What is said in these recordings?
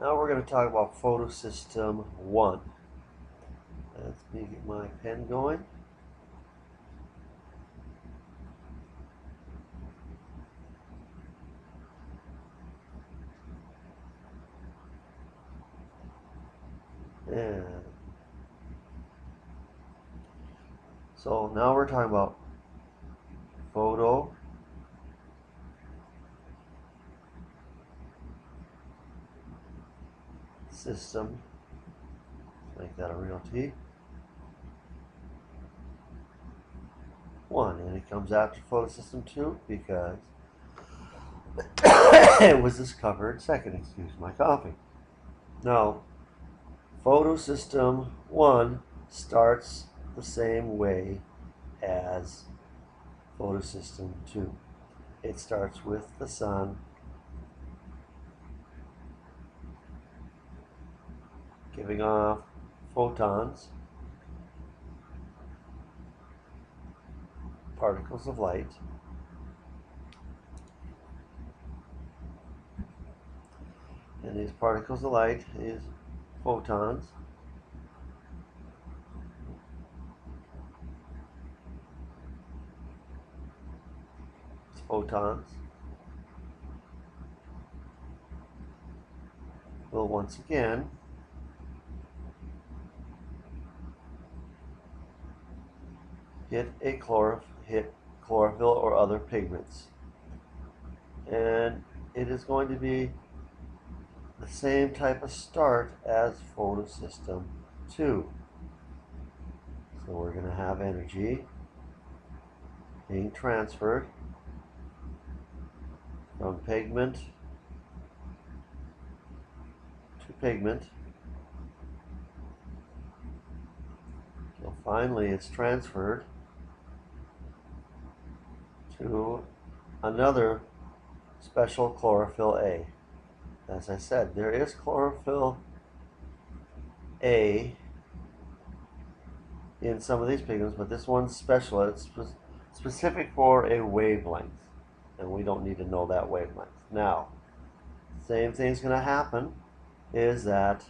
Now we're going to talk about Photosystem I. Let me get my pen going. And so now we're talking about Photosystem. Make that a real T. 1, and it comes after Photosystem 2 because it was discovered second. Excuse my coughing. Now, Photosystem 1 starts the same way as Photosystem 2. It starts with the sun giving off photons, particles of light, and these particles of light is photons. It's photons will once again hit chlorophyll or other pigments, and it is going to be the same type of start as Photosystem 2. So we're going to have energy being transferred from pigment to pigment. So finally it's transferred to another special chlorophyll A. As I said, there is chlorophyll A in some of these pigments, but this one's special. It's specific for a wavelength, and we don't need to know that wavelength. Now, same thing's going to happen is that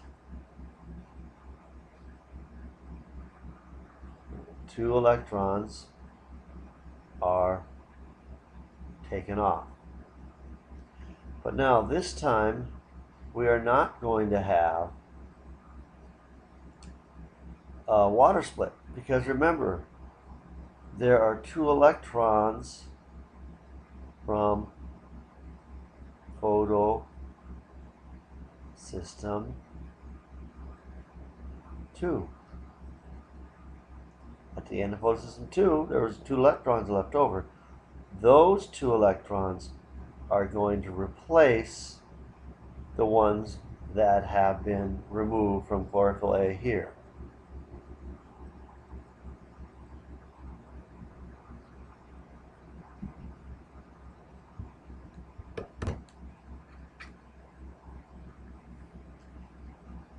two electrons are taken off. But now this time we are not going to have a water split, because remember, there are two electrons from Photosystem 2. At the end of Photosystem 2, there was 2 electrons left over. Those 2 electrons are going to replace the ones that have been removed from chlorophyll A here.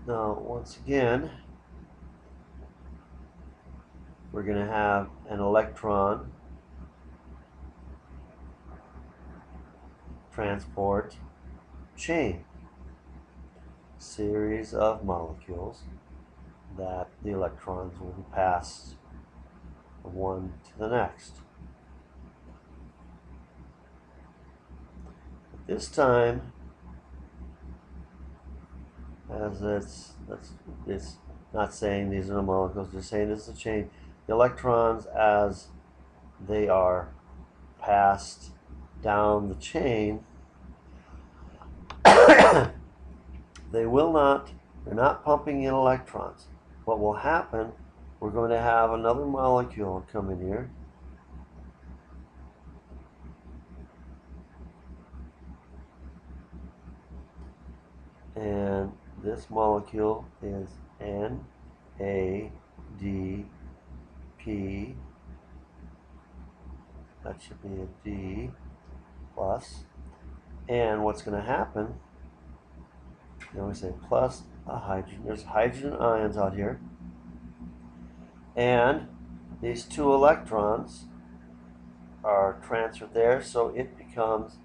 Now, once again, we're going to have an electron transport chain, series of molecules that the electrons will be passed from one to the next. This time, as it's not saying these are the molecules, just saying this is a chain. The electrons, as they are passed down the chain, they're not pumping in electrons. What will happen, we're going to have another molecule come in here, and this molecule is NADP. That should be a D plus. And what's going to happen, we say plus a hydrogen. There's hydrogen ions out here. And these 2 electrons are transferred there, so it becomes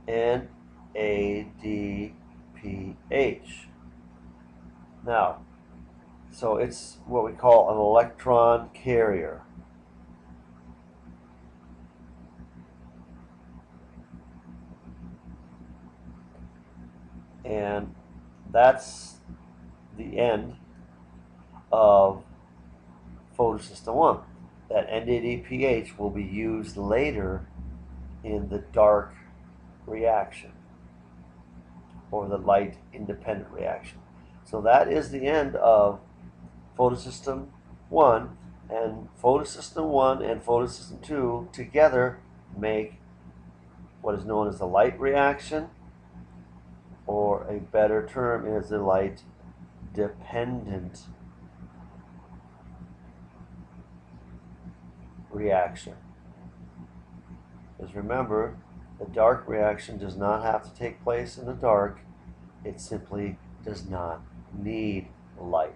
NADP NADPH. Now, so it's what we call an electron carrier. And that's the end of photosystem 1. That NADPH will be used later in the dark reaction or the light independent reaction. So that is the end of photosystem 1, and photosystem 1 and photosystem 2 together make what is known as the light reaction, or a better term is the light dependent reaction. Because remember, the dark reaction does not have to take place in the dark. It simply does not need light.